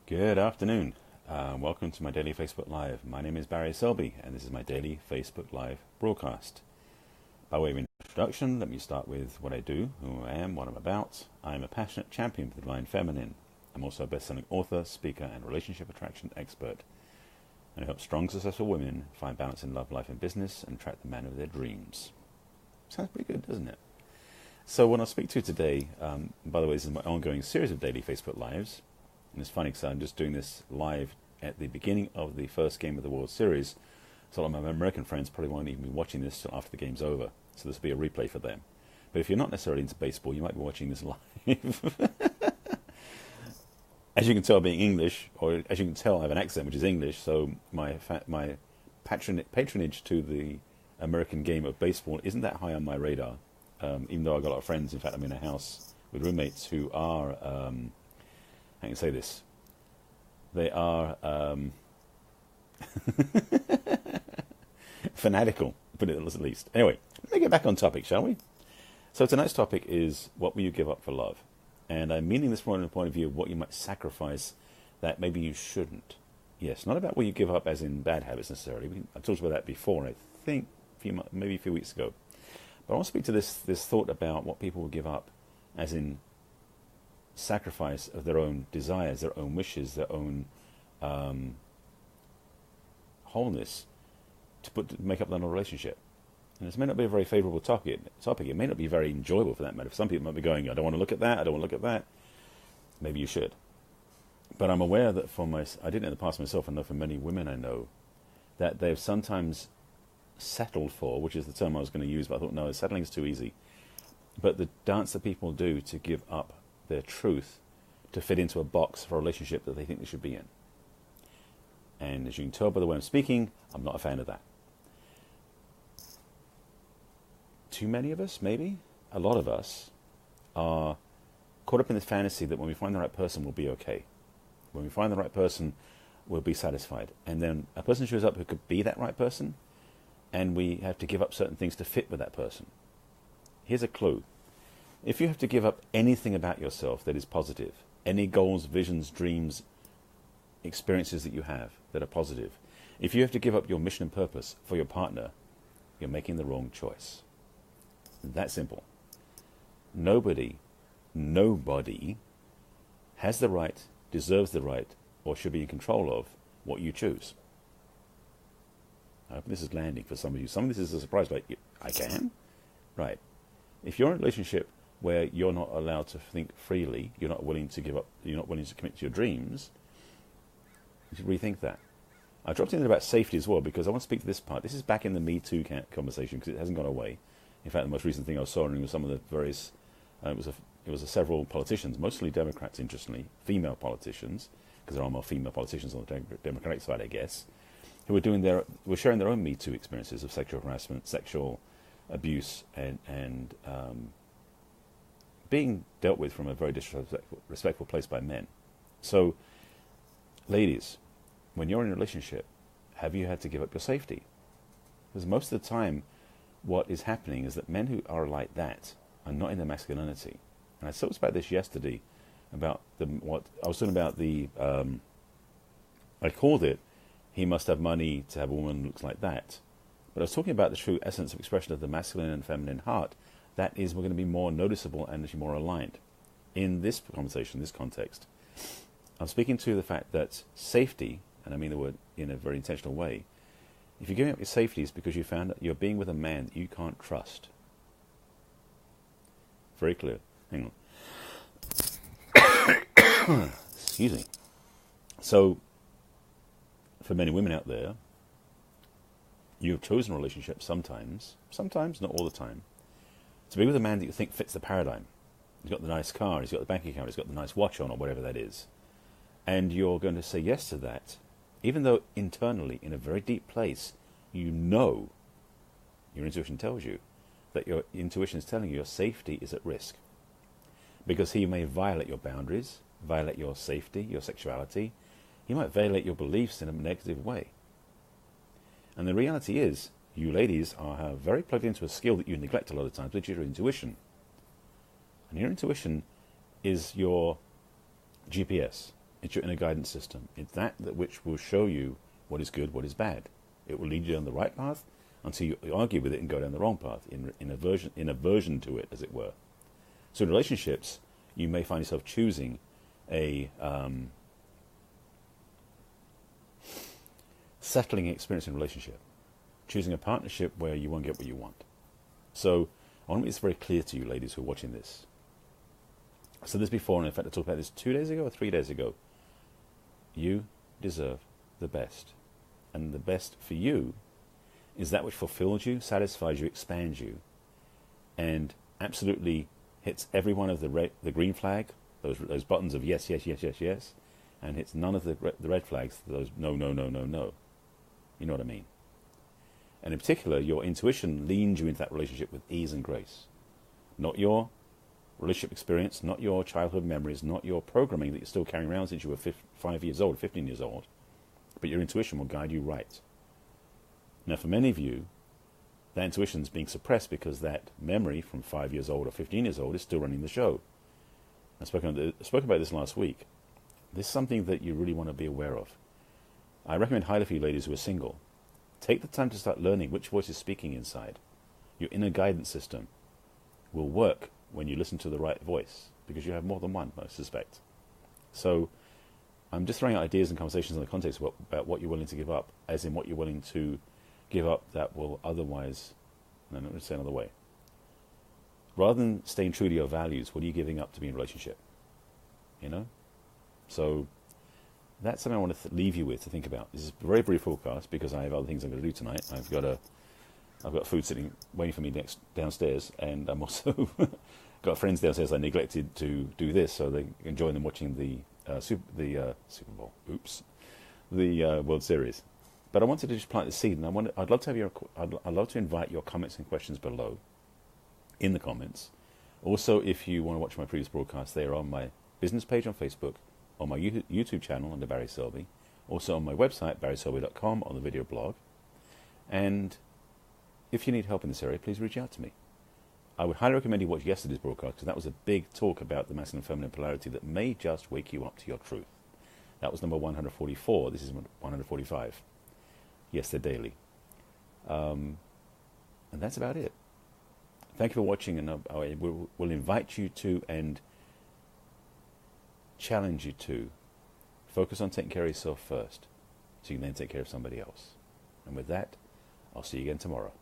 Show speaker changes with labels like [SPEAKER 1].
[SPEAKER 1] Good afternoon. Welcome to my daily Facebook Live. My name is Barry Selby, and this is my daily Facebook Live broadcast. By way of introduction, let me start with what I do, who I am, what I'm about. I am a passionate champion for the divine feminine. I'm also a best-selling author, speaker, and relationship attraction expert. And I help strong, successful women find balance in love, life, and business and attract the man of their dreams. Sounds pretty good, doesn't it? So what I'll speak to today, by the way, this is my ongoing series of daily Facebook Lives. And it's funny because I'm just doing this live at the beginning of the first game of the World Series. So a lot of my American friends probably won't even be watching this till after the game's over. So this will be a replay for them. But if you're not necessarily into baseball, you might be watching this live. As you can tell, being English, or as you can tell, I have an accent which is English. So my patronage to the American game of baseball isn't that high on my radar. Even though I've got a lot of friends. In fact, I'm in a house with roommates who are... I can say this. They are fanatical, put it at least. Anyway, let me get back on topic, shall we? So tonight's topic is, what will you give up for love? And I'm meaning this from the point of view of what you might sacrifice that maybe you shouldn't. Yes, not about what you give up as in bad habits necessarily. I talked about that before, I think maybe a few weeks ago. But I want to speak to this thought about what people will give up as in sacrifice of their own desires, their own wishes, their own wholeness to make up that relationship. And this may not be a very favourable topic. It may not be very enjoyable for that matter. Some people might be going, I don't want to look at that, I don't want to look at that. Maybe you should. But I'm aware that I did it in the past myself, and know for many women I know, that they've sometimes settled for, which is the term I was going to use, but I thought, no, settling is too easy. But the dance that people do to give up their truth to fit into a box for a relationship that they think they should be in. And as you can tell by the way I'm speaking, I'm not a fan of that. Too many of us, maybe, a lot of us, are caught up in this fantasy that when we find the right person, we'll be okay. When we find the right person, we'll be satisfied. And then a person shows up who could be that right person, and we have to give up certain things to fit with that person. Here's a clue. If you have to give up anything about yourself that is positive, any goals, visions, dreams, experiences that you have that are positive, if you have to give up your mission and purpose for your partner, you're making the wrong choice. That simple. Nobody has the right, deserves the right, or should be in control of what you choose. I hope this is landing for some of you. Some of this is a surprise, but I can? Right. If you're in a relationship where you're not allowed to think freely, you're not willing to give up, you're not willing to commit to your dreams, you should rethink that. I dropped in about safety as well, because I want to speak to this part. This is back in the Me Too conversation, because it hasn't gone away. In fact, the most recent thing I was saw was some of the various, it was several politicians, mostly Democrats, interestingly, female politicians, because there are more female politicians on the Democratic side, I guess, who were sharing their own Me Too experiences of sexual harassment, sexual abuse, and being dealt with from a very disrespectful place by men. So, ladies, when you're in a relationship, have you had to give up your safety? Because most of the time, what is happening is that men who are like that are not in their masculinity. And I talked about this yesterday, about what I was talking about I called it, he must have money to have a woman who looks like that. But I was talking about the true essence of expression of the masculine and feminine heart. That is, we're going to be more noticeable and actually more aligned. In this conversation, this context, I'm speaking to the fact that safety, and I mean the word in a very intentional way, if you're giving up your safety, it's because you found that you're being with a man that you can't trust. Very clear. Hang on. Excuse me. So, for many women out there, you have chosen a relationship sometimes, not all the time, to be with a man that you think fits the paradigm. He's got the nice car, he's got the bank account, he's got the nice watch on, or whatever that is. And you're going to say yes to that, even though internally, in a very deep place, you know, your intuition tells you, that your intuition is telling you your safety is at risk. Because he may violate your boundaries, violate your safety, your sexuality. He might violate your beliefs in a negative way. And the reality is, you ladies are very plugged into a skill that you neglect a lot of times, which is your intuition. And your intuition is your GPS. It's your inner guidance system. It's that which will show you what is good, what is bad. It will lead you down the right path until you argue with it and go down the wrong path, in aversion to it, as it were. So in relationships, you may find yourself choosing a settling experience in relationship, choosing a partnership where you won't get what you want. So I want to make this very clear to you, ladies who are watching this. I said this before, and in fact I talked about this 2 days ago or 3 days ago. You deserve the best. And the best for you is that which fulfills you, satisfies you, expands you, and absolutely hits every one of the green flag, those buttons of yes, yes, yes, yes, yes, and hits none of the red flags, those no, no, no, no, no. You know what I mean? And in particular, your intuition leads you into that relationship with ease and grace. Not your relationship experience, not your childhood memories, not your programming that you're still carrying around since you were 5 years old, 15 years old, but your intuition will guide you right. Now, for many of you, that intuition is being suppressed because that memory from 5 years old or 15 years old is still running the show. I spoke about this last week. This is something that you really want to be aware of. I recommend highly for you ladies who are single. Take the time to start learning which voice is speaking inside. Your inner guidance system will work when you listen to the right voice, because you have more than one, I suspect. So I'm just throwing out ideas and conversations in the context about what you're willing to give up, as in what you're willing to give up that will otherwise, no, let me say another way. Rather than staying true to your values, what are you giving up to be in a relationship? You know? So that's something I want to leave you with to think about. This is a very brief forecast because I have other things I'm going to do tonight. I've got food sitting waiting for me downstairs, and I'm also got friends downstairs I neglected to do this, so they can join them watching the Super Bowl. Oops, the World Series. But I wanted to just plant the seed, and I'd love to invite your comments and questions below in the comments. Also, if you want to watch my previous broadcasts, they are on my business page on Facebook, on my YouTube channel under Barry Selby, also on my website barryselby.com, on the video blog. And if you need help in this area, please reach out to me. I would highly recommend you watch yesterday's broadcast, because that was a big talk about the masculine and feminine polarity that may just wake you up to your truth. That was number 144. This is 145. Yes, they're daily. And that's about it. Thank you for watching, and I will invite you to and challenge you to focus on taking care of yourself first, so you can then take care of somebody else. And with that, I'll see you again tomorrow.